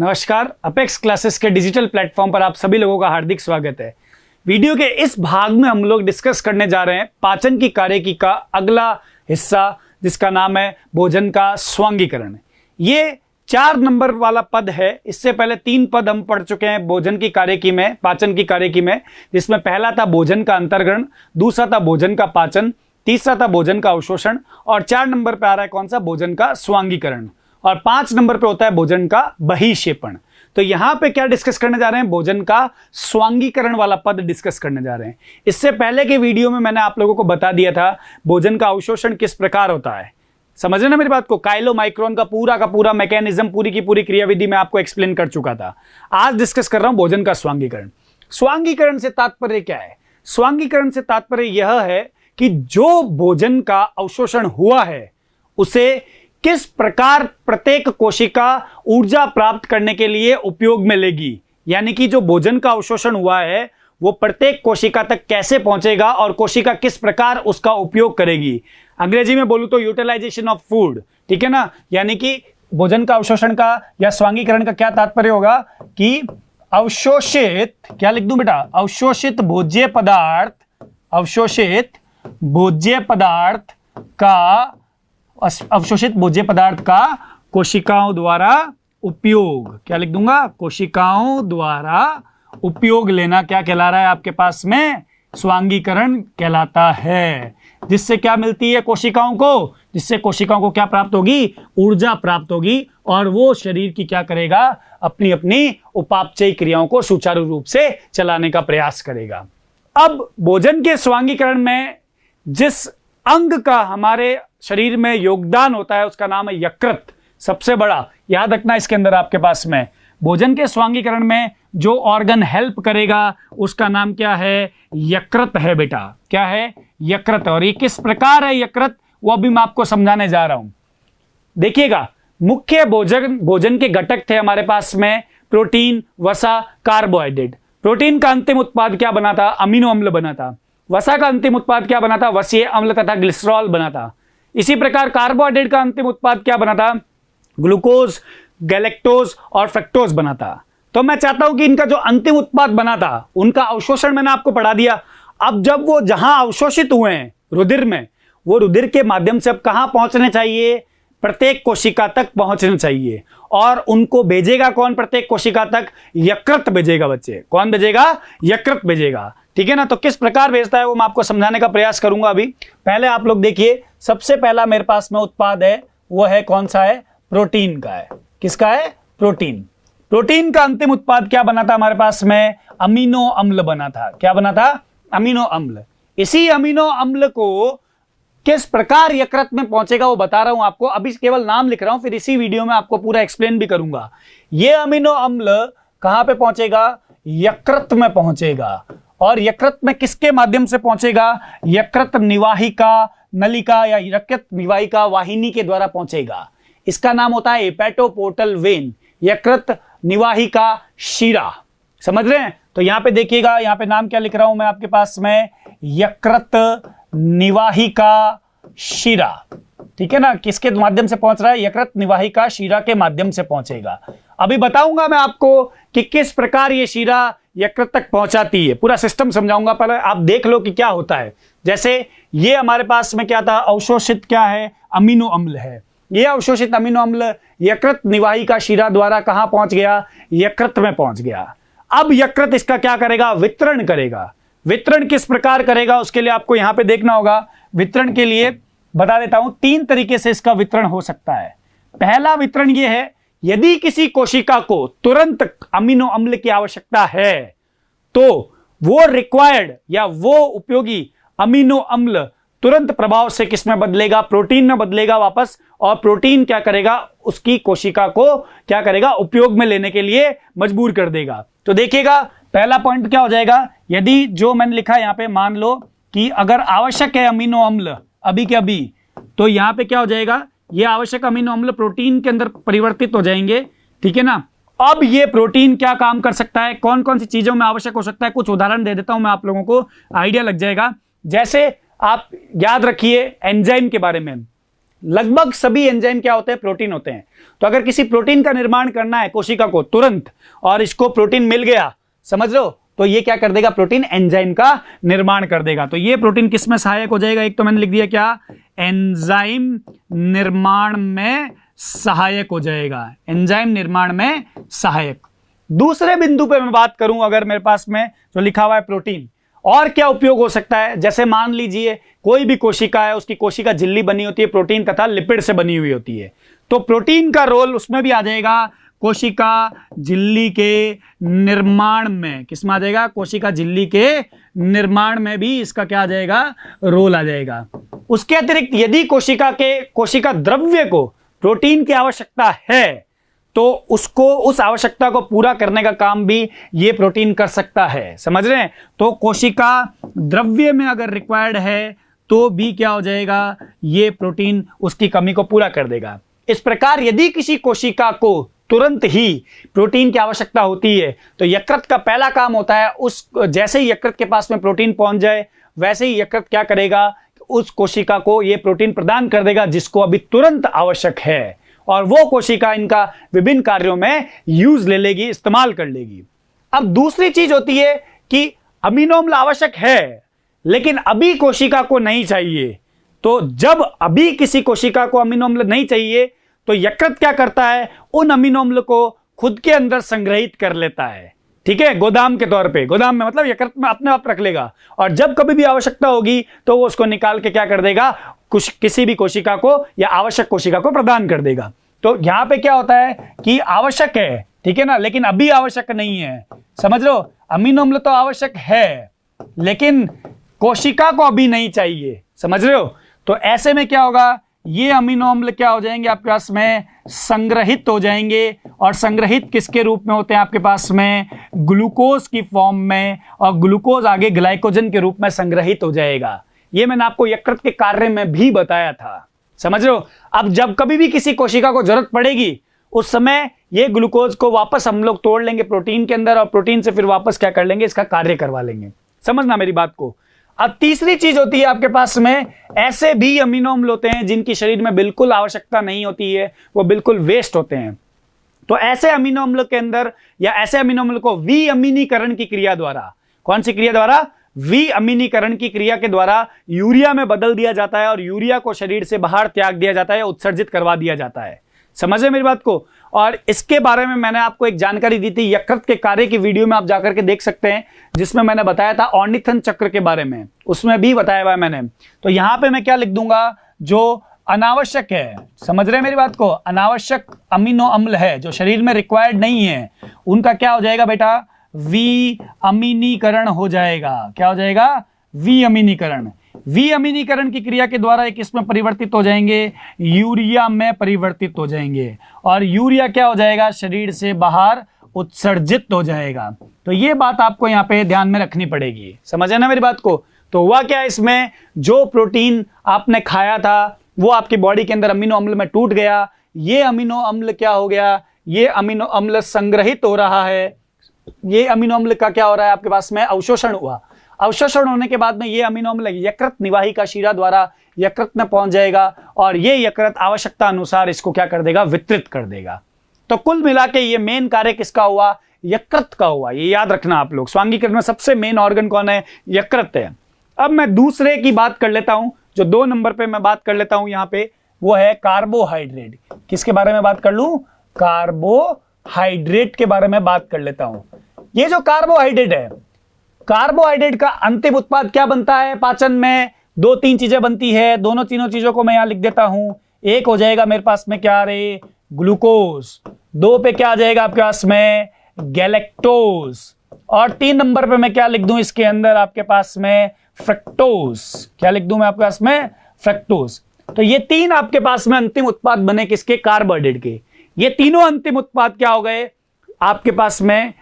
नमस्कार, apex classes के digital platform पर आप सभी लोगों का हार्दिक स्वागत है। वीडियो के इस भाग में हम लोग डिस्कस करने जा रहे हैं पाचन की कार्यकी का अगला हिस्सा, जिसका नाम है भोजन का स्वांगीकरण। ये 4 नंबर वाला पद है। इससे पहले 3 पद हम पढ़ चुके हैं भोजन की कार्यकी में, पाचन की कार्यकी में, जिसमें पहला था भोजन का अंतर्ग्रहण, दूसरा था भोजन का पाचन, तीसरा था भोजन का अवशोषण और 4 नंबर पे आ रहा है कौन सा, भोजन का स्वांगीकरण। और 5 नंबर पे होता है भोजन का बहिक्षेपण। तो यहां पे क्या डिस्कस करने जा रहे हैं, भोजन का स्वांगीकरण वाला पद डिस्कस करने जा रहे हैं। इससे पहले के वीडियो में मैंने आप लोगों को बता दिया था भोजन का अवशोषण किस प्रकार होता है। समझ रहे ना मेरी बात को? काइलोमाइक्रोन का पूरा मैकेनिज्म, पूरी की पूरी क्रियाविधि मैं आपको एक्सप्लेन कर चुका था। आज डिस्कस कर रहा हूं भोजन का स्वांगीकरण। स्वांगीकरण से तात्पर्य क्या है? स्वांगीकरण से तात्पर्य यह है कि जो भोजन का अवशोषण हुआ है उसे किस प्रकार प्रत्येक कोशिका ऊर्जा प्राप्त करने के लिए उपयोग में लेगी। यानी कि जो भोजन का अवशोषण हुआ है वो प्रत्येक कोशिका तक कैसे पहुंचेगा और कोशिका किस प्रकार उसका उपयोग करेगी। अंग्रेजी में बोलूं तो यूटिलाइजेशन ऑफ फूड, ठीक है ना। यानी कि भोजन का अवशोषण का या स्वांगीकरण का क्या तात्पर्य होगा कि अवशोषित, क्या लिख दूं बेटा, अवशोषित भोज्य पदार्थ, अवशोषित भोज्य पदार्थ का, अवशोषित भोज्य पदार्थ का कोशिकाओं द्वारा उपयोग, क्या लिख दूंगा, कोशिकाओं द्वारा उपयोग लेना क्या कहला रहा है आपके पास में, स्वांगीकरण कहलाता है। जिससे क्या मिलती है कोशिकाओं को, जिससे कोशिकाओं को क्या प्राप्त होगी, ऊर्जा प्राप्त होगी और वो शरीर की क्या करेगा, अपनी अपनी उपापचयी क्रियाओं को सुचारू रूप से चलाने का प्रयास करेगा। अब भोजन के स्वांगीकरण में जिस अंग का हमारे शरीर में योगदान होता है उसका नाम है यकृत, सबसे बड़ा। याद रखना इसके अंदर आपके पास में भोजन के स्वांगीकरण में जो ऑर्गन हेल्प करेगा उसका नाम क्या है, यकृत है बेटा। क्या है, यकृत। और ये किस प्रकार है यकृत, वो अभी मैं आपको समझाने जा रहा हूं। देखिएगा, मुख्य भोजन के घटक थे हमारे पास में प्रोटीन, वसा, कार्बोहाइड्रेट। प्रोटीन का अंतिम उत्पाद क्या बना था, अमीनो अम्ल बना था। वसा का अंतिम उत्पाद क्या बना था, वसीय अम्ल तथा ग्लिसरॉल बना था। इसी प्रकार कार्बोहाइड्रेट का अंतिम उत्पाद क्या बना था, ग्लूकोज, गैलेक्टोज और फ्रक्टोज बना था। तो मैं चाहता हूं कि इनका जो अंतिम उत्पाद बना था उनका अवशोषण मैंने आपको पढ़ा दिया। अब जब वो जहां अवशोषित हुए हैं रुधिर में, वो रुधिर के माध्यम से अब कहां पहुंचने चाहिए, प्रत्येक कोशिका तक पहुंचना चाहिए। और उनको भेजेगा कौन प्रत्येक कोशिका तक, यकृत भेजेगा बच्चे। कौन भेजेगा, यकृत भेजेगा, ठीक है ना। तो किस प्रकार भेजता है वो मैं आपको समझाने का प्रयास करूंगा। अभी पहले आप लोग देखिए, सबसे पहला मेरे पास में उत्पाद है वो है कौन सा है, प्रोटीन का है। किसका है, प्रोटीन। प्रोटीन का अंतिम उत्पाद क्या बना था हमारे पास में, अमीनो अम्ल बना था। क्या बना था, अमीनो अम्ल। इसी अमीनो अम्ल को किस प्रकार यकृत में पहुंचेगा वो बता रहा हूं आपको। अभी केवल नाम लिख रहा हूं, फिर इसी वीडियो में आपको पूरा एक्सप्लेन भी करूंगा। ये अमीनो अम्ल कहां पे पहुंचेगा, यकृत में पहुंचेगा। और यकृत में किसके माध्यम से पहुंचेगा, यकृत निवाहिका नलिका या यकृत निवाहिका वाहिनी के द्वारा पहुंचेगा। इसका नाम होता है हेपेटोपोर्टल वेन, यकृत निवाहिका शिरा। समझ रहे हैं? तो यहां पे देखिएगा, यहां पे नाम क्या लिख रहा हूं मैं आपके पास में, यकृत निवाहिका शिरा, ठीक है ना। किसके माध्यम से पहुंच रहा है, यकृत निवाहिका शिरा के माध्यम से पहुंचेगा। अभी बताऊंगा मैं आपको कि किस प्रकार ये शिरा यकृत तक पहुंचाती है, पूरा सिस्टम समझाऊंगा। पहले आप देख लो कि क्या होता है। जैसे ये हमारे पास में क्या था, अवशोषित क्या है, अमीनो अम्ल है। ये अवशोषित अमीनो अम्ल यकृत निवाहिका शिरा द्वारा कहां पहुंच गया, यकृत में पहुंच गया। अब यकृत इसका क्या करेगा, वितरण करेगा। वितरण किस प्रकार करेगा उसके लिए आपको यहां पे देखना होगा। वितरण के लिए बता देता हूं, 3 तरीके से इसका वितरण हो सकता है। पहला वितरण यह है, यदि किसी कोशिका को तुरंत अमीनो अम्ल की आवश्यकता है तो वो रिक्वायर्ड या वो उपयोगी अमीनो अम्ल तुरंत प्रभाव से किस में बदलेगा, प्रोटीन में बदलेगा वापस। और प्रोटीन क्या करेगा, उसकी कोशिका को क्या करेगा, उपयोग में लेने के लिए मजबूर कर देगा। तो देखिएगा, पहला पॉइंट क्या हो जाएगा, यदि जो मैंने लिखा है यहां पे, मान लो कि अगर आवश्यक है अमीनो अम्ल अभी के अभी, तो यहां पे क्या हो जाएगा, ये आवश्यक अमीनो अम्ल प्रोटीन के अंदर परिवर्तित हो जाएंगे, ठीक है ना। अब ये प्रोटीन क्या काम कर सकता है, कौन कौन सी चीजों में आवश्यक हो सकता है, कुछ उदाहरण दे देता हूं मैं, आप लोगों को आइडिया लग जाएगा। जैसे आप याद रखिए एंजाइम के बारे में। लगभग सभी एंजाइम क्या होते हैं, प्रोटीन होते हैं। तो अगर किसी प्रोटीन का निर्माण करना है कोशिका को तुरंत, और इसको प्रोटीन मिल गया, समझ लो, तो ये क्या कर देगा, प्रोटीन एंजाइम का निर्माण कर देगा। तो ये प्रोटीन किस में सहायक हो जाएगा, एक तो मैंने लिख दिया क्या, एंजाइम निर्माण में सहायक हो जाएगा, एंजाइम निर्माण में सहायक। दूसरे बिंदु पे मैं बात करूं, अगर मेरे पास में जो लिखा हुआ है प्रोटीन, और क्या उपयोग हो सकता है, जैसे मान लीजिए कोई भी कोशिका है, उसकी कोशिका झिल्ली बनी होती है प्रोटीन तथा लिपिड से बनी हुई होती है, तो प्रोटीन का रोल उसमें भी आ जाएगा, कोशिका झिल्ली के निर्माण में, किसमें आ जाएगा, कोशिका झिल्ली के निर्माण में भी इसका क्या आ जाएगा, रोल आ जाएगा। उसके अतिरिक्त यदि कोशिका द्रव्य को प्रोटीन की आवश्यकता है, तो उसको, उस आवश्यकता को पूरा करने का काम भी ये प्रोटीन कर सकता है, समझ रहे हैं। तो कोशिका द्रव्य में अगर रिक्वायर्ड है तो भी क्या हो जाएगा, ये प्रोटीन उसकी कमी को पूरा कर देगा। इस प्रकार यदि किसी कोशिका को तुरंत ही प्रोटीन की आवश्यकता होती है, तो यकृत का पहला काम होता है, उस जैसे ही यकृत के पास में प्रोटीन पहुंच जाए, वैसे ही यकृत क्या करेगा, उस कोशिका को ये प्रोटीन प्रदान कर देगा जिसको अभी तुरंत आवश्यक है, और वो कोशिका इनका विभिन्न कार्यों में यूज ले लेगी, इस्तेमाल कर लेगी। अब दूसरी चीज होती है कि अमीनो अम्ल आवश्यक है, लेकिन अभी कोशिका को नहीं चाहिए। तो जब अभी किसी कोशिका को अमीनो अम्ल नहीं चाहिए, तो यकृत क्या करता है, उन अमीनो अम्ल को खुद के अंदर संग्रहित कर लेता है, ठीक है, गोदाम के तौर पे, गोदाम में मतलब यकृत में अपने आप रख लेगा, और जब कभी भी आवश्यकता होगी तो वो उसको निकाल के क्या कर देगा, किसी भी कोशिका को या आवश्यक कोशिका को प्रदान कर देगा। तो यहां पे क्या होता है कि आवश्यक है, ठीक है ना, लेकिन अभी आवश्यक नहीं है, समझ लो, अमीनो अम्ल तो आवश्यक है लेकिन कोशिका को अभी नहीं चाहिए, समझ रहे हो। तो ऐसे में क्या होगा, ये अमीनो अम्ल क्या हो जाएंगे, आपके पास में संग्रहित हो जाएंगे, और संग्रहित किसके रूप में होते हैं, आपके पास में ग्लूकोज की फॉर्म में, और ग्लूकोज आगे ग्लाइकोजन के रूप में संग्रहित हो जाएगा। ये मैंने आपको यकृत के कार्य में भी बताया था, समझ रहे हो। अब जब कभी भी किसी कोशिका को जरूरत पड़ेगी, उस समय ये ग्लूकोज को वापस हम लोग तोड़ लेंगे प्रोटीन के अंदर, और प्रोटीन से फिर वापस क्या कर लेंगे, इसका कार्य करवा लेंगे, समझना मेरी बात को। अब तीसरी चीज होती है आपके पास में, ऐसे भी अमीनो अम्ल होते हैं जिनकी शरीर में बिल्कुल आवश्यकता नहीं होती है, वो बिल्कुल वेस्ट होते हैं। तो ऐसे अमीनो अम्ल के अंदर, या ऐसे अमीनो अम्ल को विअमीनीकरण की क्रिया द्वारा, कौन सी क्रिया द्वारा, विअमीनीकरण की क्रिया के द्वारा यूरिया में बदल दिया जाता है, और यूरिया को शरीर से बाहर त्याग दिया जाता है, उत्सर्जित करवा दिया जाता है, समझ रहे मेरी बात को। और इसके बारे में मैंने आपको एक जानकारी दी थी यकृत के कार्य की वीडियो में, आप जाकर के देख सकते हैं, जिसमें मैंने बताया था ऑर्निथन चक्र के बारे में, उसमें भी बताया हुआ है मैंने। तो यहां पे मैं क्या लिख दूंगा, जो अनावश्यक है, समझ रहे मेरी बात को, अनावश्यक अमीनो अम्ल है जो शरीर में रिक्वायर्ड नहीं है, उनका क्या हो जाएगा बेटा, विअमीनीकरण हो जाएगा। क्या हो जाएगा, विअमीनीकरण। विअमीनीकरण की क्रिया के द्वारा एक इसमें परिवर्तित हो जाएंगे, यूरिया में परिवर्तित हो जाएंगे, और यूरिया क्या हो जाएगा, शरीर से बाहर उत्सर्जित हो जाएगा। तो ये बात आपको यहाँ पे ध्यान में रखनी पड़ेगी, समझे ना मेरी बात को। तो हुआ क्या, इसमें जो प्रोटीन आपने खाया था वो आपकी बॉडी के अंदर अमीनो अम्ल में टूट गया, ये अमीनो अम्ल क्या हो गया, ये अमीनो अम्ल संग्रहित हो रहा है, ये अमीनो अम्ल का क्या हो रहा है, आपके पास में अवशोषण हुआ। अवशोषण होने के बाद में ये अमीनो अम्ल यकृत निवाहिका शिरा द्वारा यकृत में पहुंच जाएगा, और ये यकृत आवश्यकता अनुसार इसको क्या कर देगा, वितरित कर देगा। तो कुल मिला के ये मेन कार्य किसका हुआ, यकृत का हुआ। ये याद रखना आप लोग, स्वांगीकरण में सबसे मेन ऑर्गन कौन है, यकृत है। अब मैं दूसरे की बात कर लेता हूं, जो 2 नंबर पे मैं बात कर लेता हूं यहाँ पे, वो है कार्बोहाइड्रेट। किसके बारे में बात कर लूं, कार्बोहाइड्रेट के बारे में बात कर लेता हूं। ये जो कार्बोहाइड्रेट है, कार्बोहाइड्रेट का अंतिम उत्पाद क्या बनता है, पाचन में 2-3 चीजें बनती है, तीनों चीजों को मैं यहां लिख देता हूं। एक हो जाएगा मेरे पास में क्या रे, ग्लूकोज, 2 पे क्या आ जाएगा आपके पास में, गैलेक्टोज, और 3 नंबर पे मैं क्या लिख दूं इसके अंदर आपके पास में, फ्रक्टोज। क्या लिख दूं मैं आपके पास में, फ्रक्टोज। तो ये 3 आपके पास में अंतिम उत्पाद बने किसके, कार्बोहाइड्रेट के। ये तीनों अंतिम उत्पाद क्या हो गए, आपके पास में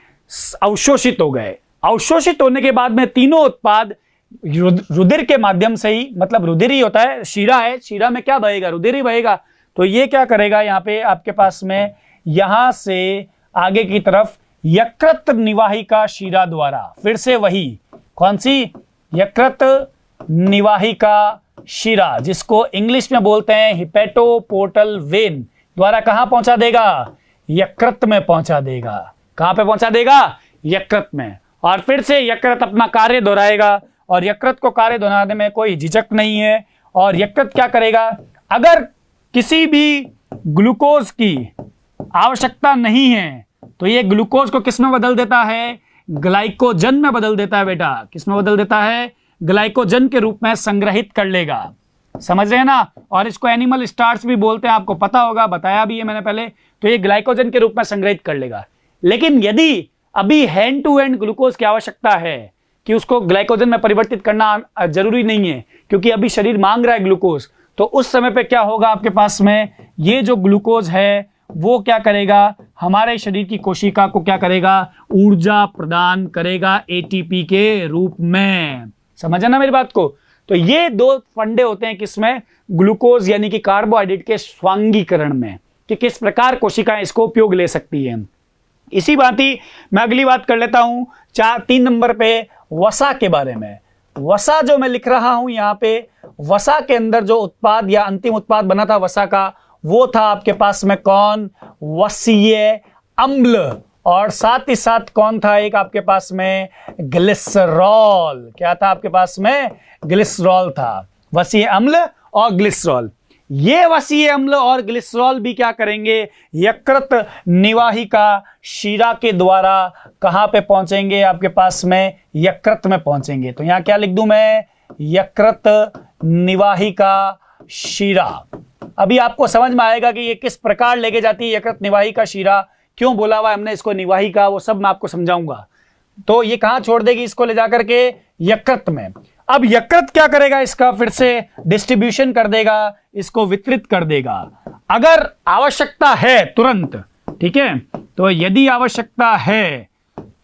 अवशोषित हो गए। अवशोषित होने के बाद में तीनों उत्पाद रुधिर के माध्यम से ही, मतलब रुधिर ही होता है, शीरा है, शीरा में क्या बहेगा, रुधिर ही बहेगा। तो ये क्या करेगा यहाँ पे आपके पास में, यहां से आगे की तरफ यकृत निवाहिका शिरा द्वारा, फिर से वही, कौन सी, यकृत निवाहिका शिरा, जिसको इंग्लिश में बोलते हैं हिपेटोपोर्टल वेन, द्वारा कहां पहुंचा देगा? यकृत में पहुंचा देगा। कहां पे पहुंचा देगा? यकृत में। और फिर से यकृत अपना कार्य दोहराएगा, और यकृत को कार्य दोहराने में कोई झिझक नहीं है। और यकृत क्या करेगा? अगर किसी भी ग्लूकोज की आवश्यकता नहीं है तो ये ग्लूकोज को किस में बदल देता है? ग्लाइकोजन में बदल देता है बेटा। किस में बदल देता है? ग्लाइकोजन के रूप में संग्रहित कर लेगा। समझ रहे हैं ना? और इसको एनिमल स्टार्च भी बोलते हैं, आपको पता होगा, बताया भी है मैंने पहले। तो ये ग्लाइकोजन के रूप में संग्रहित कर लेगा। लेकिन यदि अभी हैंड टू हैंड ग्लूकोज की आवश्यकता है कि उसको ग्लाइकोजन में परिवर्तित करना जरूरी नहीं है, क्योंकि अभी शरीर मांग रहा है ग्लूकोज, तो उस समय पे क्या होगा आपके पास में? ये जो ग्लूकोज है वो क्या करेगा? हमारे शरीर की कोशिका को क्या करेगा? ऊर्जा प्रदान करेगा एटीपी के रूप में। समझे ना मेरी बात को? तो ये दो फंडे होते हैं किसमें? ग्लूकोज यानी कि कार्बोहाइड्रेट के स्वांगीकरण में, कि किस प्रकार कोशिकाएं इसको उपयोग ले सकती हैं। इसी बात ही मैं अगली बात कर लेता हूं 3 नंबर पे, वसा के बारे में। वसा जो मैं लिख रहा हूं यहां पे, वसा के अंदर जो उत्पाद या अंतिम उत्पाद बना था वसा का, वो था आपके पास में कौन? वसीय अम्ल। और साथ ही साथ कौन था एक आपके पास में? ग्लिसरॉल। क्या था आपके पास में? ग्लिसरॉल था। वसीय अम्ल और ग्लिसरॉल। ये वसीय अम्ल और ग्लिसरॉल भी क्या करेंगे? यकृत निवाहिका शिरा के द्वारा कहां पे पहुंचेंगे? आपके पास में यकृत में पहुंचेंगे। तो यहां क्या लिख दूं मैं? यकृत निवाहिका शिरा। अभी आपको समझ में आएगा कि ये किस प्रकार लेके जाती है यकृत निवाहिका शिरा, क्यों बोला हुआ हमने इसको निवाहिका, वो सब मैं आपको समझाऊंगा। तो ये कहां छोड़ देगी इसको? ले जाकर के यकृत में। अब यकृत क्या करेगा? इसका फिर से डिस्ट्रीब्यूशन कर देगा, इसको वितरित कर देगा। अगर आवश्यकता है तुरंत, ठीक है, तो यदि आवश्यकता है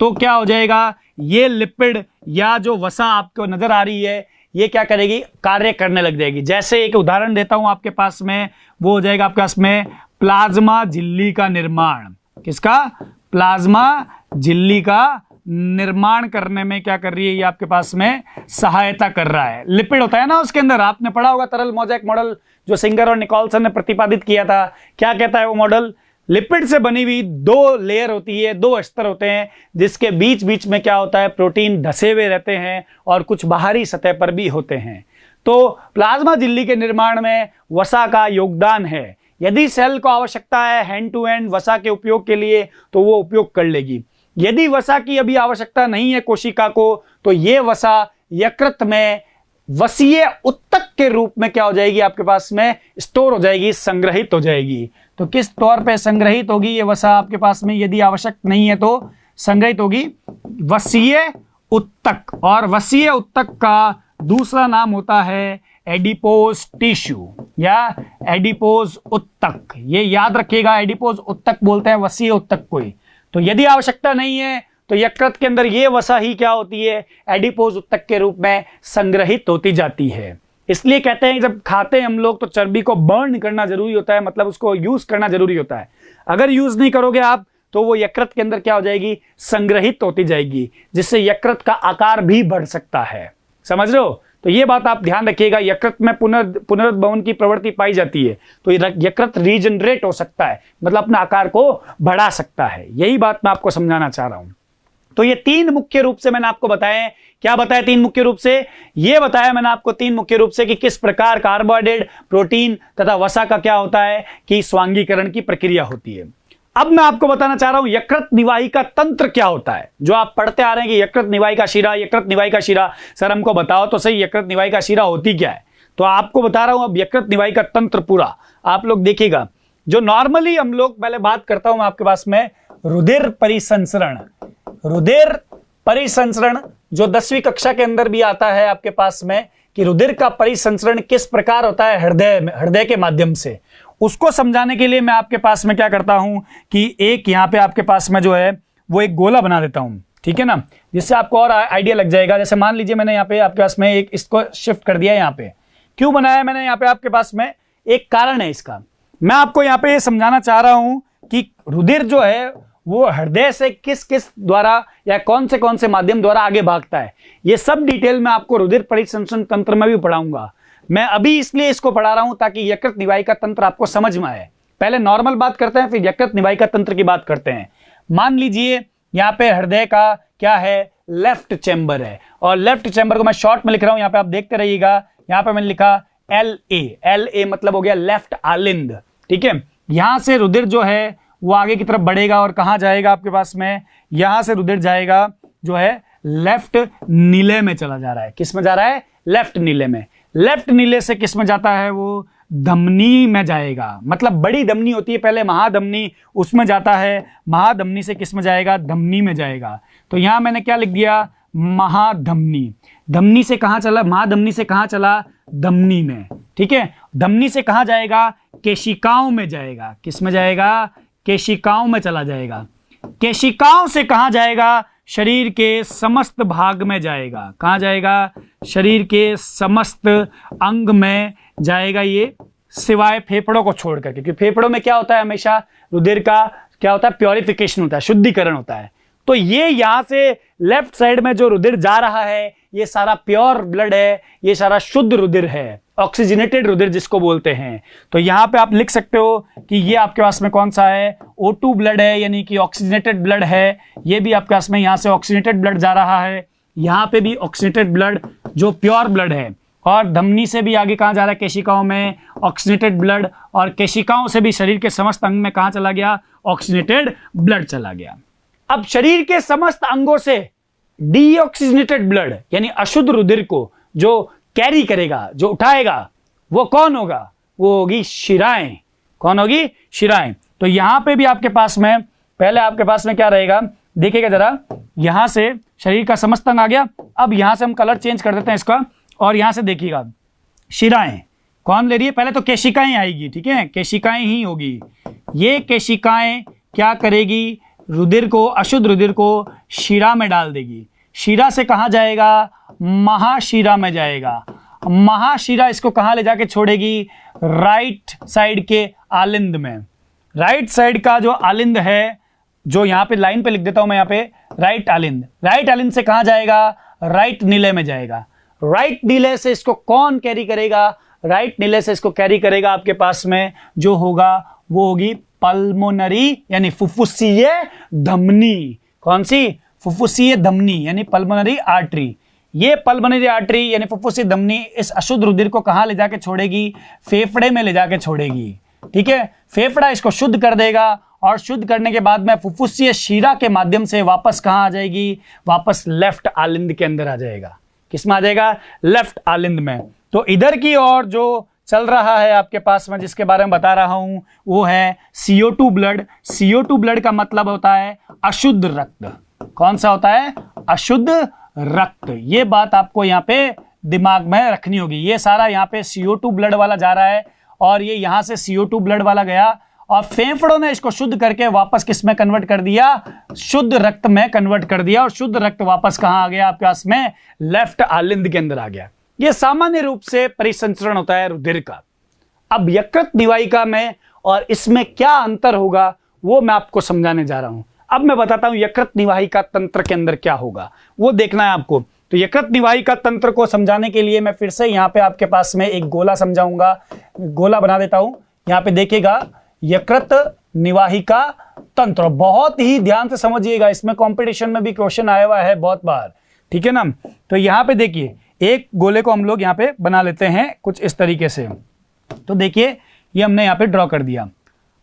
तो क्या हो जाएगा? ये लिपिड या जो वसा आपको नजर आ रही है, ये क्या करेगी? कार्य करने लग जाएगी। जैसे एक उदाहरण देता हूं आपके पास में, वो हो जाएगा आपके पास में प्लाज्मा झिल्ली का निर्माण। किसका? प्लाज्मा झिल्ली का निर्माण करने में क्या कर रही है? ये आपके पास में सहायता कर रहा है। लिपिड होता है ना उसके अंदर, आपने पढ़ा होगा तरल मोज़ेक मॉडल जो सिंगर और निकोलसन ने प्रतिपादित किया था। क्या कहता है वो मॉडल? लिपिड से बनी हुई 2 लेयर होती है, 2 स्तर होते हैं, जिसके बीच बीच में क्या होता है? प्रोटीन धसे हुए रहते हैं और कुछ बाहरी सतह पर भी होते हैं। तो प्लाज्मा झिल्ली के निर्माण में वसा का योगदान है। यदि सेल को आवश्यकता है हैंड टू हैंड वसा के उपयोग के लिए, तो वो उपयोग कर लेगी। यदि वसा की अभी आवश्यकता नहीं है कोशिका को, तो ये वसा यकृत में वसीय उत्तक के रूप में क्या हो जाएगी? आपके पास में स्टोर हो जाएगी, संग्रहित हो जाएगी। तो किस तौर पे संग्रहित होगी ये वसा आपके पास में? यदि आवश्यक नहीं है तो संग्रहित होगी वसीय उत्तक। और वसीय उत्तक का दूसरा नाम होता है एडिपोज टिश्यू या एडिपोज उत्तक। ये याद रखिएगा, एडिपोज उत्तक बोलते हैं वसीय उत्तक को ही। तो यदि आवश्यकता नहीं है तो यकृत के अंदर ये वसा ही क्या होती है? एडिपोज उत्तक के रूप में संग्रहित होती जाती है। इसलिए कहते हैं जब खाते हैं हम लोग तो चर्बी को बर्न करना जरूरी होता है, मतलब उसको यूज करना जरूरी होता है। अगर यूज नहीं करोगे आप तो वो यकृत के अंदर क्या हो जाएगी? संग्रहित होती जाएगी, जिससे यकृत का आकार भी बढ़ सकता है। समझ रहे हो? तो ये बात आप ध्यान रखिएगा। यकृत में पुनरुद्भवन की प्रवृत्ति पाई जाती है, तो यकृत रीजनरेट हो सकता है, मतलब अपने आकार को बढ़ा सकता है। यही बात मैं आपको समझाना चाह रहा हूं। तो ये 3 मुख्य रूप से मैंने आपको बताया। क्या बताया 3 मुख्य रूप से? ये बताया मैंने आपको 3 मुख्य रूप से कि किस प्रकार कार्बोहाइड्रेट, प्रोटीन तथा वसा का क्या होता है कि स्वांगीकरण की प्रक्रिया होती है। अब मैं आपको बताना चाह रहा हूं यकृत निवाहिका तंत्र क्या होता है। जो आप पढ़ते आ रहे हैं कि यकृत निवाहिका शिरा, यकृत निवाहिका शिरा, सर हमको बताओ तो सही यकृत निवाहिका शिरा होती क्या है। तो आपको बता रहा हूं अब यकृत निवाहिका तंत्र पूरा आप लोग देखिएगा। जो नॉर्मली हम लोग पहले बात करता हूं मैं आपके पास में रुधिर परिसंचरण। रुधिर परिसंचरण जो 10वीं कक्षा के अंदर भी आता है आपके पास में, कि रुधिर का परिसंचरण किस प्रकार होता है हृदय के माध्यम से, उसको समझाने के लिए मैं आपके पास में क्या करता हूं कि एक यहां पे आपके पास में जो है वो एक गोला बना देता हूं, ठीक है ना, जिससे आपको और आइडिया लग जाएगा। जैसे मान लीजिए मैंने यहाँ पे आपके पास में एक इसको शिफ्ट कर दिया। यहाँ पे क्यों बनाया मैंने यहाँ पे आपके पास में? एक कारण है इसका। मैं आपको यहाँ पे ये समझाना चाह रहा हूं कि रुधिर जो है वो हृदय से किस किस द्वारा या कौन से माध्यम द्वारा आगे भागता है। ये सब डिटेल में आपको रुधिर परिसंचरण तंत्र में भी पढ़ाऊंगा। मैं अभी इसलिए इसको पढ़ा रहा हूं ताकि यकृत निवाहिका तंत्र आपको समझ में आए। पहले नॉर्मल बात करते हैं, फिर यकृत निवाहिका तंत्र की बात करते हैं। मान लीजिए यहां पे हृदय का क्या है, लेफ्ट चैम्बर है, और लेफ्ट चैम्बर को मैं शॉर्ट में लिख रहा हूं, यहां पे आप देखते रहिएगा। यहां पे मैंने लिखा LA मतलब हो गया लेफ्ट आलिंद। ठीक है, यहां से रुधिर जो है वो आगे की तरफ बढ़ेगा और कहां जाएगा आपके पास में, यहां से रुधिर जाएगा जो है लेफ्ट नीले में चला जा रहा है। किस में जा रहा है, लेफ्ट नीले में। लेफ्ट नीले से किस में जाता है, वो धमनी में जाएगा। मतलब बड़ी धमनी होती है पहले महाधमनी, उसमें जाता है। महाधमनी से किस में जाएगा, धमनी में जाएगा। तो यहां मैंने क्या लिख दिया, महाधमनी। धमनी से कहां चला, महाधमनी से कहां चला, धमनी में। ठीक है, धमनी से कहां जाएगा, केशिकाओं में जाएगा। किस में जाएगा, केशिकाओं में चला जाएगा। केशिकाओं से कहां जाएगा, शरीर के समस्त भाग में जाएगा। कहां जाएगा, शरीर के समस्त अंग में जाएगा ये, सिवाय फेफड़ों को छोड़ करके, क्योंकि फेफड़ों में क्या होता है, हमेशा रुधिर का क्या होता है, प्योरिफिकेशन होता है, शुद्धिकरण होता है। तो ये यहां से लेफ्ट साइड में जो रुधिर जा रहा है ये सारा प्योर ब्लड है, ये सारा शुद्ध रुधिर है, ऑक्सीजनेटेड रुधिर जिसको बोलते हैं। तो यहां पे आप लिख सकते हो कि ये आपके पास में कौन सा है, O2 ब्लड है, यानी कि ऑक्सीजनेटेड ब्लड है। ये भी आपके पास में यहां से ऑक्सीजनेटेड ब्लड जा रहा है, यहां पे भी ऑक्सीजनेटेड ब्लड जो प्योर ब्लड है। और धमनी से भी आगे कहां जा रहा है, केशिकाओं में ऑक्सीजनेटेड ब्लड, और केशिकाओं से भी शरीर के समस्त अंग में कहां चला गया, ऑक्सीजनेटेड ब्लड चला गया। अब शरीर के समस्त अंगों से डीऑक्सीजनेटेड ब्लड यानी अशुद्ध रुधिर को जो कैरी करेगा, जो उठाएगा, वो कौन होगा, वो होगी शिराएं। कौन होगी, शिराएं। तो यहां पे भी आपके पास में पहले आपके पास में क्या रहेगा, देखिएगा जरा, यहां से शरीर का समस्त अंग आ गया। अब यहां से हम कलर चेंज कर देते हैं इसका, और यहां से देखिएगा शिराएं कौन ले रही है, पहले तो केशिकाएं आएगी। ठीक है, केशिकाएं ही होगी। ये केशिकाएं क्या करेगी, रुधिर को, अशुद्ध रुधिर को शिरा में डाल देगी। शिरा से कहां जाएगा, महाशिरा में जाएगा। महाशिरा इसको कहां ले जाके छोड़ेगी, राइट साइड के आलिंद में। राइट साइड का जो आलिंद है, जो यहां पे लाइन पे लिख देता हूं मैं, यहां पे राइट आलिंद। राइट आलिंद से कहां जाएगा, राइट नीले में जाएगा। राइट नीले से इसको कौन कैरी करेगा, राइट नीले से इसको कैरी करेगा आपके पास में जो होगा वो होगी पल्मोनरी यानी फुफ्फुसीय धमनी। कौन सी, फुफ्फुसीय धमनी यानी पल्मोनरी आर्टरी। ये पल्मोनरी आर्टरी यानी फुफ्फुसीय धमनी इस अशुद्ध रुधिर को कहां ले जाके छोड़ेगी, फेफड़े में ले जाके छोड़ेगी। ठीक है, फेफड़ा इसको शुद्ध कर देगा, और शुद्ध करने के बाद में फुफ्फुसीय शिरा के माध्यम से वापस कहां आ जाएगी, वापस लेफ्ट आलिंद के अंदर आ जाएगा। किस में आ जाएगा, लेफ्ट आलिंद में। तो इधर की ओर जो चल रहा है आपके पास में, जिसके बारे में बता रहा हूं, वो है CO2 ब्लड। CO2 ब्लड का मतलब होता है अशुद्ध रक्त। कौन सा होता है, अशुद्ध रक्त। ये बात आपको यहाँ पे दिमाग में रखनी होगी। ये सारा यहाँ पे CO2 ब्लड वाला जा रहा है, और ये यहाँ से CO2 ब्लड वाला गया, और फेफड़ों ने इसको शुद्ध करके वापस किस में कन्वर्ट कर दिया, शुद्ध रक्त में कन्वर्ट कर दिया। और शुद्ध रक्त वापस कहां आ गया आपके पास में, लेफ्ट आलिंद के अंदर आ गया। यह सामान्य रूप से परिसंचरण होता है रुधिर का। अब यकृत निवाहिका में और इसमें क्या अंतर होगा वो मैं आपको समझाने जा रहा हूं। अब मैं बताता हूं यकृत निवाहिका तंत्र के अंदर क्या होगा, वो देखना है आपको। तो यकृत निवाहिका तंत्र को समझाने के लिए मैं फिर से यहां पे आपके पास में एक गोला समझाऊंगा। गोला बना देता हूं, यहां पे देखिएगा यकृत निवाहिका तंत्र। बहुत ही ध्यान से समझिएगा, इसमें कंपटीशन में भी क्वेश्चन आया हुआ है बहुत बार। ठीक है ना, तो यहां पे देखिए एक गोले को हम लोग यहां पे बना लेते हैं कुछ इस तरीके से। तो देखिए ये हमने यहां पे ड्रॉ कर दिया।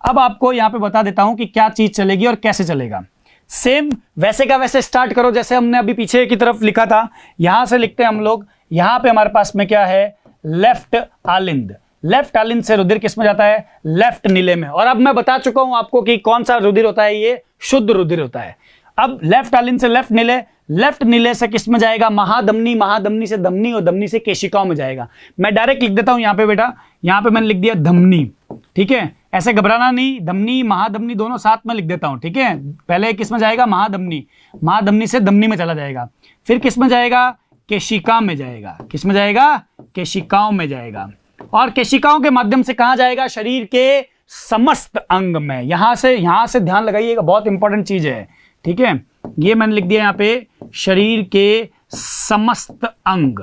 अब आपको यहां पे बता देता हूं कि क्या चीज चलेगी और कैसे चलेगा। सेम वैसे का वैसे स्टार्ट करो जैसे हमने अभी पीछे की तरफ लिखा था। यहां से लिखते हैं हम लोग। यहां पे हमारे पास में क्या है, लेफ्ट आलिंद। लेफ्ट आलिंद से रुधिर किस में जाता है, लेफ्ट नीले में। और अब मैं बता चुका हूं आपको कि कौन सा रुधिर होता है, ये शुद्ध रुधिर होता है। अब लेफ्ट आलिंद से लेफ्ट नीले, लेफ्ट नीले से किस में जाएगा, महाधमनी, महाधमनी से धमनी, और धमनी से केशिकाओं में जाएगा। मैं डायरेक्ट लिख देता हूं यहां पे बेटा, यहां पे मैंने लिख दिया धमनी। ठीक है, ऐसे घबराना नहीं, धमनी महाधमनी दोनों साथ में लिख देता हूं। ठीक है, पहले किस में जाएगा, महाधमनी, महाधमनी से धमनी में चला जाएगा। फिर किस में जाएगा, केशिका में जाएगा। किस में जाएगा, केशिकाओं में जाएगा। और केशिकाओं के माध्यम से कहां जाएगा, शरीर के समस्त अंग में। यहां से ध्यान लगाइएगा, बहुत इंपॉर्टेंट चीज है। ठीक है, ये मैंने लिख दिया यहां पे शरीर के समस्त अंग।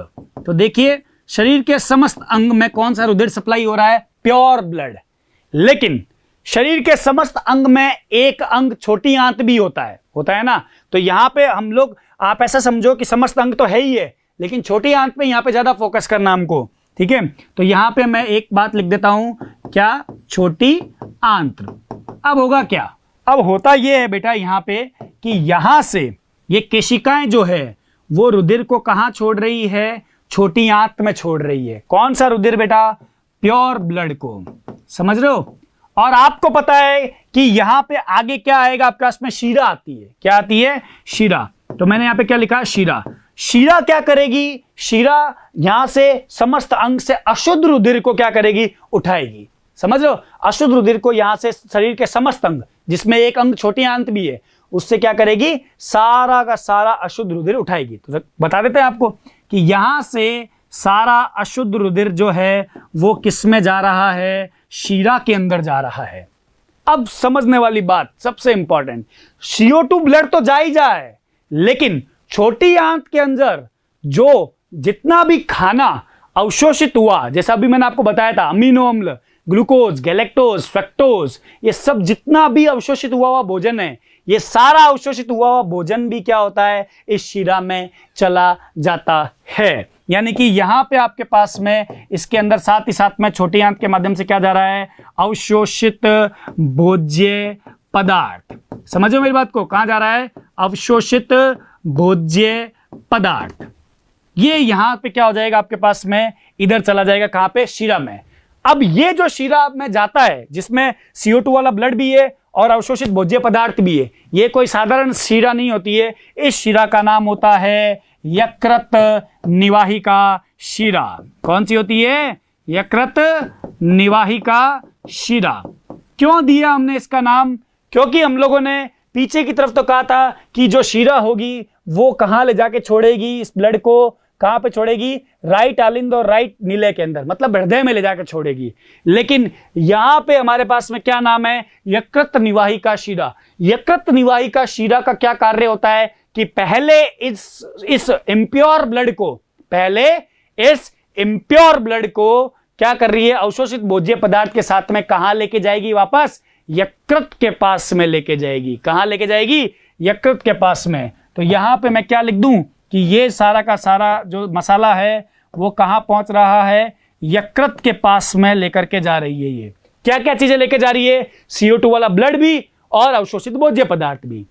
तो देखिए शरीर के समस्त अंग में कौन सा रुधिर सप्लाई हो रहा है? Pure blood. लेकिन शरीर के समस्त अंग में एक अंग छोटी आंत भी होता है ना। तो यहां पे हम लोग, आप ऐसा समझो कि समस्त अंग तो है ही है, लेकिन छोटी आंत पे यहां पे ज्यादा फोकस करना हमको, ठीक है। तो यहां पे मैं एक बात लिख देता हूं, क्या? छोटी आंत। अब होगा क्या? अब होता यह है बेटा यहां पे कि यहां से ये केशिकाएं जो है वो रुधिर को कहां छोड़ रही है? छोटी आंत में छोड़ रही है। कौन सा रुधिर बेटा? प्योर ब्लड को। समझ रहे हो? और आपको पता है कि यहां पे आगे क्या आएगा आपके पास में? शीरा आती है। क्या आती है? शीरा। तो मैंने यहां पे क्या लिखा? शीरा। शीरा क्या करेगी? शीरा यहां से समस्त अंग से अशुद्ध रुधिर को क्या करेगी? उठाएगी। समझ लो, अशुद्ध रुधिर को यहां से शरीर के समस्त अंग, जिसमें एक अंग छोटी आंत भी है, उससे क्या करेगी? सारा का सारा अशुद्ध रुधिर उठाएगी। तो बता देते हैं आपको कि यहां से सारा अशुद्ध रुधिर जो है वो किस में जा रहा है? शीरा के अंदर जा रहा है। अब समझने वाली बात सबसे इंपॉर्टेंट, CO2 ब्लड तो जा ही जाए, लेकिन छोटी आंत के अंदर जो जितना भी खाना अवशोषित हुआ, जैसा अभी मैंने आपको बताया था, अमीनो अम्ल, ग्लूकोज, गैलेक्टोज, फ्रक्टोज, ये सब जितना भी अवशोषित हुआ भोजन है, ये सारा अवशोषित हुआ भोजन भी क्या होता है? इस शीरा में चला जाता है। यानी कि यहां पे आपके पास में इसके अंदर साथ ही साथ में छोटी आंत के माध्यम से क्या जा रहा है? अवशोषित भोज्य पदार्थ। समझो मेरी बात को, कहां जा रहा है? अवशोषित भोज्य पदार्थ। ये यहां पे क्या हो जाएगा आपके पास में? इधर चला जाएगा। कहां पे? शीरा में। अब ये जो शीरा में जाता है, जिसमें CO2 वाला ब्लड भी है और अवशोषित भोज्य पदार्थ भी है, ये कोई साधारण शीरा नहीं होती है। इस शीरा का नाम होता है यकृत निवाहिका शीरा। कौन सी होती है? यकृत निवाहिका शीरा। क्यों दिया हमने इसका नाम? क्योंकि हम लोगों ने पीछे की तरफ तो कहा था कि जो शीरा होगी वो कहां ले जाके छोड़ेगी इस ब्लड को? कहां पे छोड़ेगी? राइट आलिंद और राइट नीले के अंदर, मतलब हृदय में ले जाकर छोड़ेगी। लेकिन यहां पे हमारे पास में क्या नाम है? यकृत निवाहिका शीरा। यकृत निवाहिका शीरा का क्या कार्य होता है कि पहले इस इम्प्योर ब्लड को क्या कर रही है? अवशोषित भोज्य पदार्थ के साथ में कहां लेके जाएगी? वापस यकृत के पास में लेके जाएगी। कहां लेके जाएगी? यकृत के पास में। तो यहां पे मैं क्या लिख दूं कि ये सारा का सारा जो मसाला है वो कहां पहुंच रहा है? यकृत के पास में लेकर के जा रही है। ये क्या क्या चीजें लेके जा रही है? CO2 वाला ब्लड भी और अवशोषित भोज्य पदार्थ भी।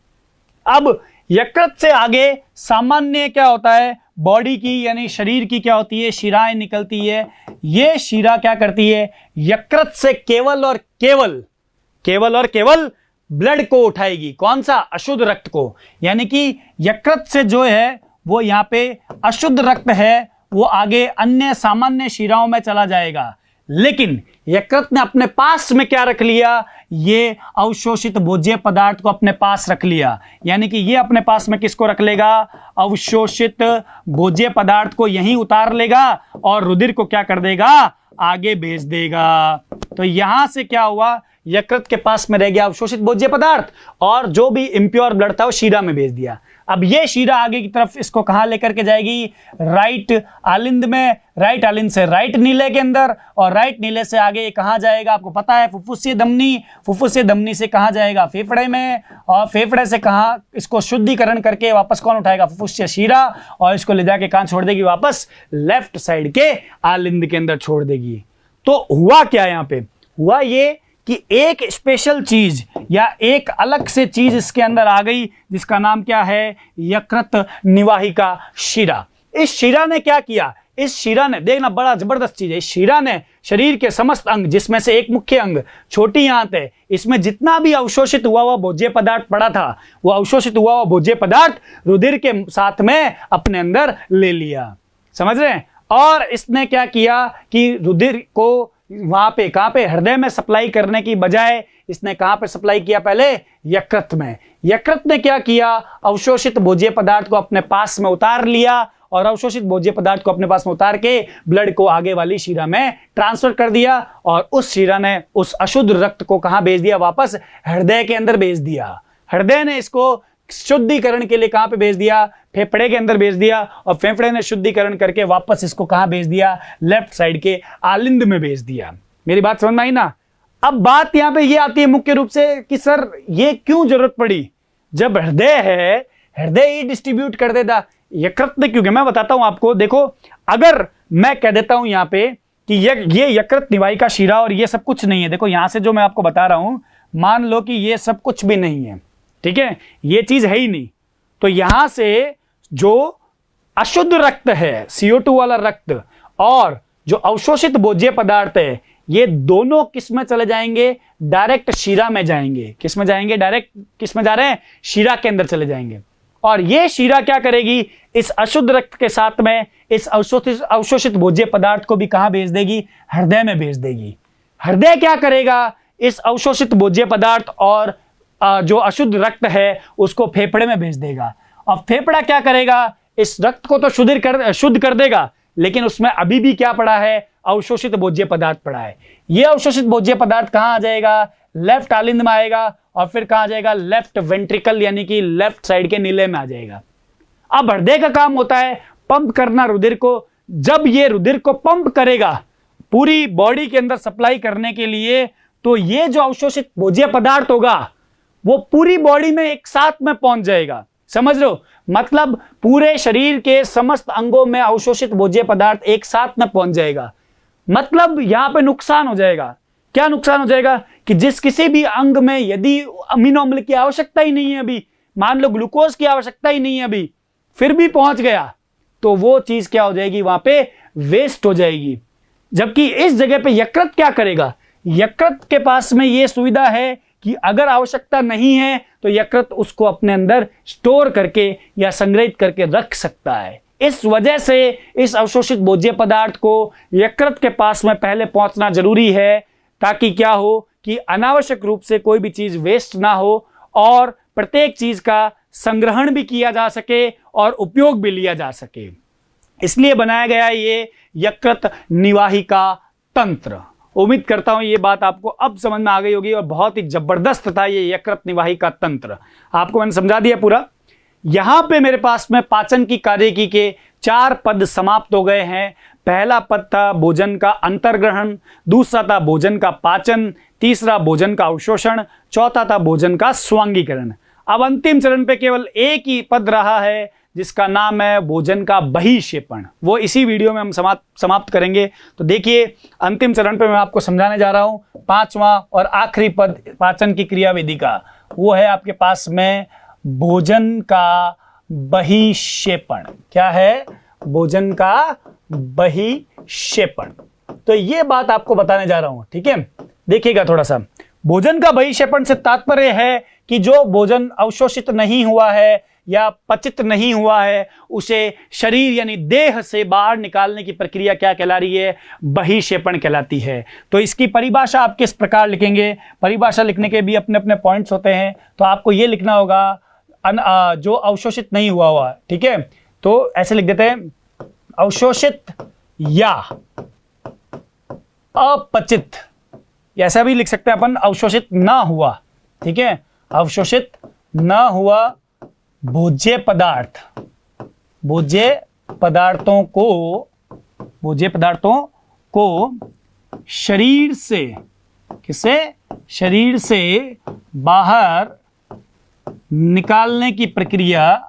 अब यकृत से आगे सामान्य क्या होता है? बॉडी की यानी शरीर की क्या होती है? शिराएं निकलती है। ये शिरा क्या करती है? यकृत से केवल और केवल ब्लड को उठाएगी। कौन सा? अशुद्ध रक्त को। यानी कि यकृत से जो है वो यहां पे अशुद्ध रक्त है, वो आगे अन्य सामान्य शिराओं में चला जाएगा। लेकिन यकृत ने अपने पास में क्या रख लिया? ये अवशोषित भोज्य पदार्थ को अपने पास रख लिया। यानी कि ये अपने पास में किसको रख लेगा? अवशोषित भोज्य पदार्थ को यहीं उतार लेगा और रुधिर को क्या कर देगा? आगे भेज देगा। तो यहां से क्या हुआ? यकृत के पास में रह गया अवशोषित भोज्य पदार्थ और जो भी इम्प्योर ब्लड था वो शीरा में भेज दिया। अब ये शीरा आगे की तरफ इसको कहां लेकर के जाएगी? राइट आलिंद में, राइट आलिंद से राइट नीले के अंदर, और राइट नीले से आगे कहां जाएगा? आपको पता है फुफ्फुसीय धमनी। फुफ्फुसीय धमनी से कहां जाएगा? फेफड़े में, और फेफड़े से कहां इसको शुद्धिकरण करके वापस कौन उठाएगा? फुफ्फुसीय शीरा, और इसको ले जाके कहां छोड़ देगी? वापस लेफ्ट साइड के आलिंद के अंदर छोड़ देगी। तो हुआ क्या यहां पे? हुआ ये कि एक स्पेशल चीज या एक अलग से चीज इसके अंदर आ गई, जिसका नाम क्या है? यकृत निवाहिका शीरा। इस शीरा ने क्या किया? इस शीरा ने, देखना बड़ा जबरदस्त चीज है, इस शीरा ने शरीर के समस्त अंग, जिसमें से एक मुख्य अंग छोटी आंत है, इसमें जितना भी अवशोषित हुआ भोज्य पदार्थ पड़ा था, वो अवशोषित हुआ भोज्य पदार्थ रुधिर के साथ में अपने अंदर ले लिया। समझ रहे हैं? और इसने क्या किया कि रुधिर को वहां पे, कहां पे? हृदय में सप्लाई करने की बजाय इसने कहां पे सप्लाई किया? पहले यकृत में। यकृत ने क्या किया? अवशोषित भोज्य पदार्थ को अपने पास में उतार लिया, और अवशोषित भोज्य पदार्थ को अपने पास में उतार के ब्लड को आगे वाली शीरा में ट्रांसफर कर दिया, और उस शीरा ने उस अशुद्ध रक्त को कहां भेज दिया? वापस हृदय के अंदर भेज दिया। हृदय ने इसको शुद्धिकरण के लिए कहां पे भेज दिया, फेफड़े के अंदर भेज दिया, और फेफड़े ने शुद्धिकरण करके वापस इसको कहां भेज दिया, लेफ्ट साइड के आलिंद में भेज दिया। मेरी बात समझ में आई ना। अब बात यहां पे ये आती है मुख्य रूप से कि सर ये क्यों जरूरत पड़ी, जब हृदय है, हृदय ही डिस्ट्रीब्यूट कर देता, यकृत ने क्यों? मैं बताता हूं आपको। देखो, अगर मैं कह देता हूं यहां पे कि ये यकृत निवाहिका शिरा और ये सब कुछ नहीं है, देखो यहां से जो मैं आपको बता रहा हूं, मान लो कि ये सब कुछ भी नहीं है, ठीक है, ये चीज है ही नहीं, तो यहां से जो अशुद्ध रक्त है, CO2 वाला रक्त, और जो अवशोषित भोज्य पदार्थ है, ये दोनों किस में चले जाएंगे, डायरेक्ट शिरा में जाएंगे। किस में जाएंगे? डायरेक्ट किस में जा रहे हैं? शिरा के अंदर चले जाएंगे। और ये शिरा क्या करेगी, इस अशुद्ध रक्त के साथ में इस अवशोषित भोज्य पदार्थ को भी कहां भेज देगी? हृदय में भेज देगी। हृदय क्या करेगा, इस अवशोषित भोज्य पदार्थ और जो अशुद्ध रक्त है उसको फेफड़े में भेज देगा। और फेफड़ा क्या करेगा, इस रक्त को तो शुद्ध कर देगा, लेकिन उसमें अभी भी क्या पड़ा है, अवशोषित भोज्य पदार्थ पड़ा है। यह अवशोषित भोज्य पदार्थ कहां आ जाएगा? लेफ्ट आलिंद में आएगा, और फिर कहां आ जाएगा? लेफ्ट वेंट्रिकल यानी कि लेफ्ट साइड के नीले में आ जाएगा। अब हृदय का काम होता है पंप करना रुधिर को। जब ये रुधिर को पंप करेगा पूरी बॉडी के अंदर सप्लाई करने के लिए, तो ये जो अवशोषित भोज्य पदार्थ होगा वो पूरी बॉडी में एक साथ में पहुंच जाएगा। समझ लो, मतलब पूरे शरीर के समस्त अंगों में अवशोषित भोज्य पदार्थ एक साथ में पहुंच जाएगा। मतलब यहां पे नुकसान हो जाएगा। क्या नुकसान हो जाएगा कि जिस किसी भी अंग में यदि अमीनो अम्ल की आवश्यकता ही नहीं है, अभी मान लो ग्लूकोज की आवश्यकता ही नहीं है अभी, फिर भी पहुंच गया, तो वो चीज क्या हो जाएगी, वहां पे वेस्ट हो जाएगी। जबकि इस जगह पे यकृत क्या करेगा, यकृत के पास में ये सुविधा है कि अगर आवश्यकता नहीं है तो यकृत उसको अपने अंदर स्टोर करके या संग्रहित करके रख सकता है। इस वजह से इस अवशोषित भोज्य पदार्थ को यकृत के पास में पहले पहुंचना जरूरी है, ताकि क्या हो कि अनावश्यक रूप से कोई भी चीज वेस्ट ना हो और प्रत्येक चीज का संग्रहण भी किया जा सके और उपयोग भी लिया जा सके। इसलिए बनाया गया ये यकृत निवाहिका तंत्र। उम्मीद करता हूं ये बात आपको अब समझ में आ गई होगी, और बहुत ही जबरदस्त था ये यकृत निवाहिका तंत्र। आपको मैंने समझा दिया पूरा। यहां पे मेरे पास में पाचन की कार्यकी के 4 पद समाप्त हो गए हैं। पहला पद था भोजन का अंतर्ग्रहण, दूसरा था भोजन का पाचन, तीसरा भोजन का अवशोषण, चौथा था भोजन का स्वांगीकरण। अब अंतिम चरण पे केवल एक ही पद रहा है जिसका नाम है भोजन का बहिक्षेपण। वो इसी वीडियो में हम समाप्त करेंगे। तो देखिए, अंतिम चरण पे मैं आपको समझाने जा रहा हूं 5वां और आखिरी पद पाचन की क्रियाविधि का, वो है आपके पास में भोजन का बहिक्षेपण। क्या है? भोजन का बहिक्षेपण। तो ये बात आपको बताने जा रहा हूं, ठीक है, देखिएगा थोड़ा सा। भोजन का बहिक्षेपण से तात्पर्य है कि जो भोजन अवशोषित नहीं हुआ है या पचित नहीं हुआ है, उसे शरीर यानी देह से बाहर निकालने की प्रक्रिया क्या कहला रही है? बहिक्षेपण कहलाती है। तो इसकी परिभाषा आप किस प्रकार लिखेंगे? परिभाषा लिखने के भी अपने अपने पॉइंट्स होते हैं। तो आपको ये लिखना होगा जो अवशोषित नहीं हुआ, ठीक है, तो ऐसे लिख देते हैं, अवशोषित या अपचित। ऐसा भी लिख सकते हैं अपन, अवशोषित ना हुआ, ठीक है, अवशोषित ना हुआ भोज्य पदार्थ, भोज्य पदार्थों को शरीर से, किसे? शरीर से बाहर निकालने की प्रक्रिया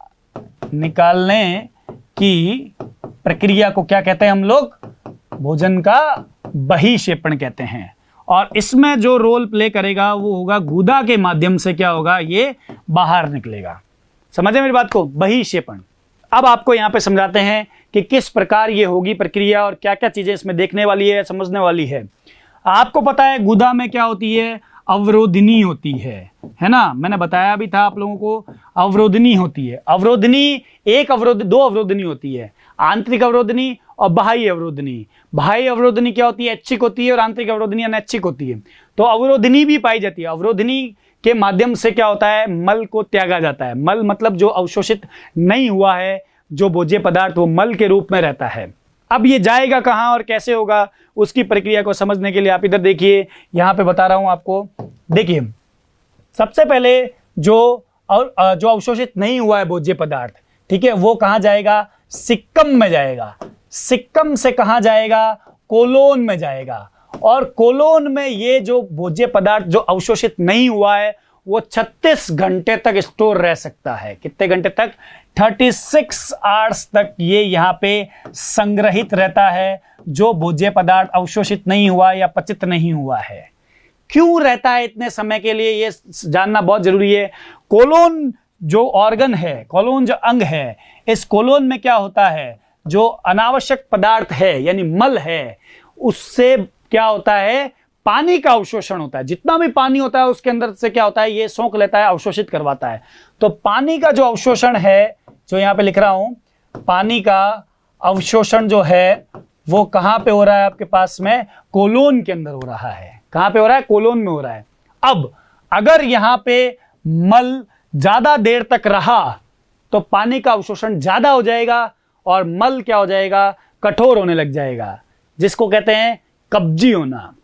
को क्या कहते हैं हम लोग? भोजन का बहिक्षेपण कहते हैं। और इसमें जो रोल प्ले करेगा वो होगा गुदा के माध्यम से, क्या होगा? ये बाहर निकलेगा। समझे मेरी बात को? बहिक्षेपण। अब आपको यहां पे समझाते हैं कि किस प्रकार ये होगी प्रक्रिया और क्या क्या चीजें इसमें देखने वाली है, समझने वाली है। आपको पता है गुदा में क्या होती है? अवरोधिनी होती है ना? मैंने बताया भी था आप लोगों को, अवरोधिनी होती है। अवरोधिनी दो अवरोधिनी होती है, आंतरिक अवरोधिनी और बाह्य अवरोधिनी। बाह्य अवरोधिनी क्या होती है? ऐच्छिक होती है, और आंतरिक अवरोधिनी अनैच्छिक होती है। तो अवरोधिनी भी पाई जाती है। अवरोधिनी के माध्यम से क्या होता है? मल को त्यागा जाता है। मल मतलब जो अवशोषित नहीं हुआ है जो भोज्य पदार्थ, वो मल के रूप में रहता है। अब ये जाएगा कहां और कैसे होगा, उसकी प्रक्रिया को समझने के लिए आप इधर देखिए, यहां पे बता रहा हूं आपको। देखिए, सबसे पहले जो और जो अवशोषित नहीं हुआ है भोज्य पदार्थ, ठीक है, वो कहां जाएगा? सिक्कम में जाएगा। सिक्कम से कहां जाएगा? कोलोन में जाएगा। और कोलोन में ये जो भोज्य पदार्थ जो अवशोषित नहीं हुआ है वो 36 घंटे तक स्टोर रह सकता है। कितने घंटे तक? 36 आवर्स तक ये यहाँ पे संग्रहित रहता है, जो भोज्य पदार्थ अवशोषित नहीं हुआ या पचित नहीं हुआ है। क्यों रहता है इतने समय के लिए, ये जानना बहुत जरूरी है। कोलोन जो ऑर्गन है, कोलोन जो अंग है, इस कोलोन में क्या होता है? जो अनावश्यक पदार्थ है यानी मल है, उससे क्या होता है? पानी का अवशोषण होता है। जितना भी पानी होता है उसके अंदर से क्या होता है? ये सोख लेता है, अवशोषित करवाता है। तो पानी का जो अवशोषण है, जो यहां पे लिख रहा हूं, पानी का अवशोषण जो है वो कहां पे हो रहा है आपके पास में? कोलोन के अंदर हो रहा है। कहां पे हो रहा है? कोलोन में हो रहा है। अब अगर यहां पे मल ज्यादा देर तक रहा तो पानी का अवशोषण ज्यादा हो जाएगा और मल क्या हो जाएगा? कठोर होने लग जाएगा, जिसको कहते हैं कब्जी होना।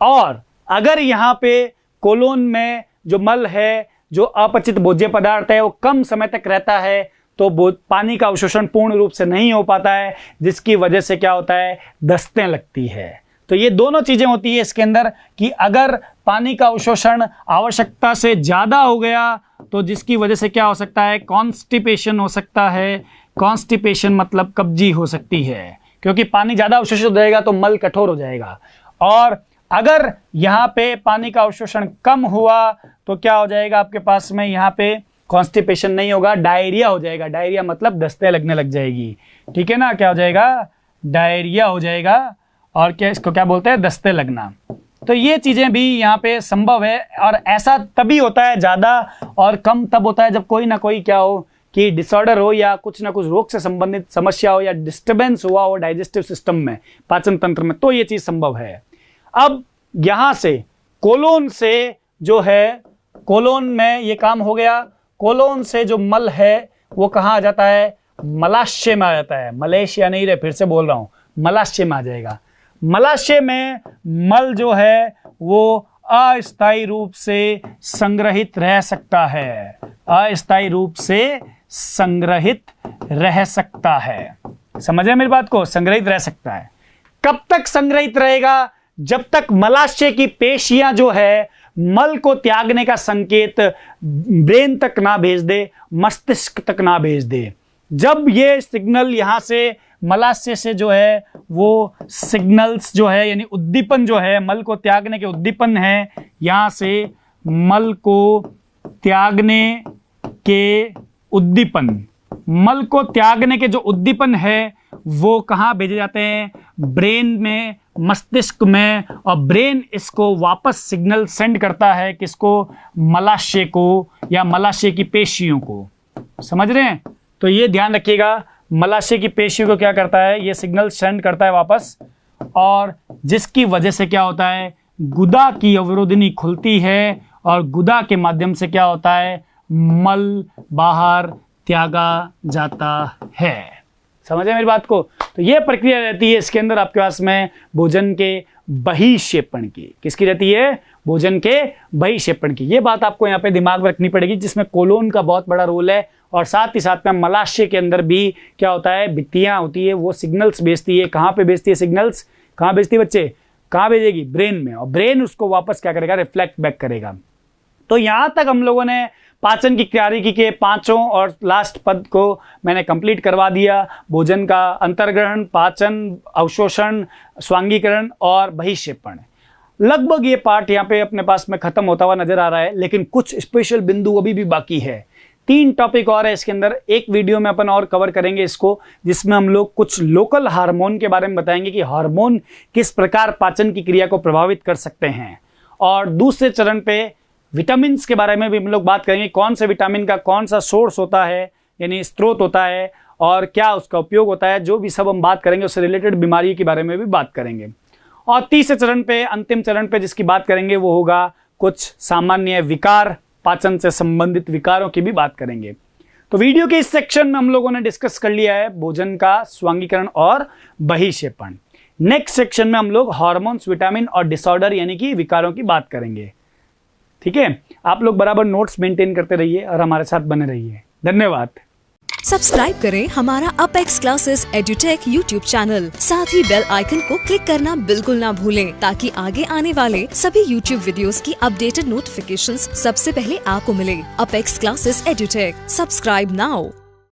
और अगर यहां पे कोलोन में जो मल है, जो अपचित भोज्य पदार्थ है, वो कम समय तक रहता है तो पानी का अवशोषण पूर्ण रूप से नहीं हो पाता है, जिसकी वजह से क्या होता है? दस्तें लगती है। तो ये दोनों चीजें होती है इसके अंदर कि अगर पानी का अवशोषण आवश्यकता से ज्यादा हो गया तो जिसकी वजह से क्या हो सकता है? कॉन्स्टिपेशन हो सकता है। कॉन्स्टिपेशन मतलब कब्जी हो सकती है, क्योंकि पानी ज्यादा अवशोषित हो जाएगा तो मल कठोर हो जाएगा। और अगर यहाँ पे पानी का अवशोषण कम हुआ तो क्या हो जाएगा आपके पास में? यहाँ पे कॉन्स्टिपेशन नहीं होगा, डायरिया हो जाएगा। डायरिया मतलब दस्ते लगने लग जाएगी, ठीक है ना? क्या हो जाएगा? डायरिया हो जाएगा। और क्या इसको क्या बोलते हैं? दस्ते लगना। तो ये चीजें भी यहाँ पे संभव है। और ऐसा तभी होता है, ज्यादा और कम तब होता है जब कोई ना कोई क्या हो कि डिसऑर्डर हो या कुछ ना कुछ रोग से संबंधित समस्या हो या डिस्टर्बेंस हुआ हो डाइजेस्टिव सिस्टम में, पाचन तंत्र में, तो ये चीज संभव है। अब यहां से कोलोन से जो है, कोलोन में ये काम हो गया। कोलोन से जो मल है वो कहां आ जाता है? मलाशय में आ जाता है। मलेशिया नहीं रहे, फिर से बोल रहा हूं, मलाशय में आ जाएगा। मलाशय में मल जो है वो अस्थायी रूप से संग्रहित रह सकता है। अस्थायी रूप से संग्रहित रह सकता है। समझे मेरी बात को? संग्रहित रह सकता है। कब तक संग्रहित रहेगा? जब तक मलाशय की पेशियां जो है मल को त्यागने का संकेत ब्रेन तक ना भेज दे, मस्तिष्क तक ना भेज दे। जब ये सिग्नल यहां से मलाशय से जो है वो सिग्नल्स जो है यानी उद्दीपन जो है, मल को त्यागने के उद्दीपन है, यहां से मल को त्यागने के उद्दीपन, मल को त्यागने के जो उद्दीपन है वो कहां भेजे जाते हैं? ब्रेन में, मस्तिष्क में। और ब्रेन इसको वापस सिग्नल सेंड करता है किसको? मलाशय को या मलाशय की पेशियों को। समझ रहे हैं? तो ये ध्यान रखिएगा, मलाशय की पेशियों को क्या करता है? ये सिग्नल सेंड करता है वापस, और जिसकी वजह से क्या होता है? गुदा की अवरोधनी खुलती है और गुदा के माध्यम से क्या होता है? मल बाहर त्यागा जाता है। समझे मेरी बात को? तो ये प्रक्रिया रहती है इसके अंदर आपके पास में भोजन के बहिक्षेपण की। किसकी रहती है? भोजन के बहिक्षेपण की। ये बात आपको यहाँ पे दिमाग में रखनी पड़ेगी, जिसमें कोलोन का बहुत बड़ा रोल है। और साथ ही साथ में मलाशय के अंदर भी क्या होता है? भित्तियां होती है, वो सिग्नल्स भेजती है। कहाँ पे भेजती है सिग्नल्स? कहाँ भेजती है बच्चे? कहाँ भेजेगी? ब्रेन में। और ब्रेन उसको वापस क्या करेगा? रिफ्लेक्ट बैक करेगा। तो यहां तक हम लोगों ने पाचन की क्रियाविधि के पांचों और लास्ट पद को मैंने कंप्लीट करवा दिया। भोजन का अंतर्ग्रहण, पाचन, अवशोषण, स्वांगीकरण और बहिक्षेपण। लगभग ये पार्ट यहाँ पे अपने पास में खत्म होता हुआ नजर आ रहा है, लेकिन कुछ स्पेशल बिंदु अभी भी बाकी है। 3 टॉपिक और है इसके अंदर। एक वीडियो में अपन और कवर करेंगे इसको, जिसमें हम लोग कुछ लोकल हार्मोन के बारे में बताएंगे कि हार्मोन किस प्रकार पाचन की क्रिया को प्रभावित कर सकते हैं। और दूसरे चरण पे विटामिन के बारे में भी हम लोग बात करेंगे, कौन से विटामिन का कौन सा सोर्स होता है यानी स्रोत होता है और क्या उसका उपयोग होता है। जो भी सब हम बात करेंगे उससे रिलेटेड बीमारी के बारे में भी बात करेंगे। और तीसरे चरण पे, अंतिम चरण पे जिसकी बात करेंगे वो होगा कुछ सामान्य विकार, पाचन से संबंधित विकारों की भी बात करेंगे। तो वीडियो के इस सेक्शन में हम लोगों ने डिस्कस कर लिया है भोजन का स्वांगीकरण और बहिक्षेपण। नेक्स्ट सेक्शन में हम लोग हार्मोन्स, विटामिन और डिसऑर्डर यानी कि विकारों की बात करेंगे। ठीक है, आप लोग बराबर नोट्स मेंटेन करते रहिए और हमारे साथ बने रहिए। धन्यवाद। सब्सक्राइब करें हमारा apex classes edutech YouTube channel, साथ ही बेल आइकन को क्लिक करना बिल्कुल ना भूलें ताकि आगे आने वाले सभी यूट्यूब वीडियोस की अपडेटेड नोटिफिकेशंस सबसे पहले आपको मिले। Apex classes edutech, subscribe now.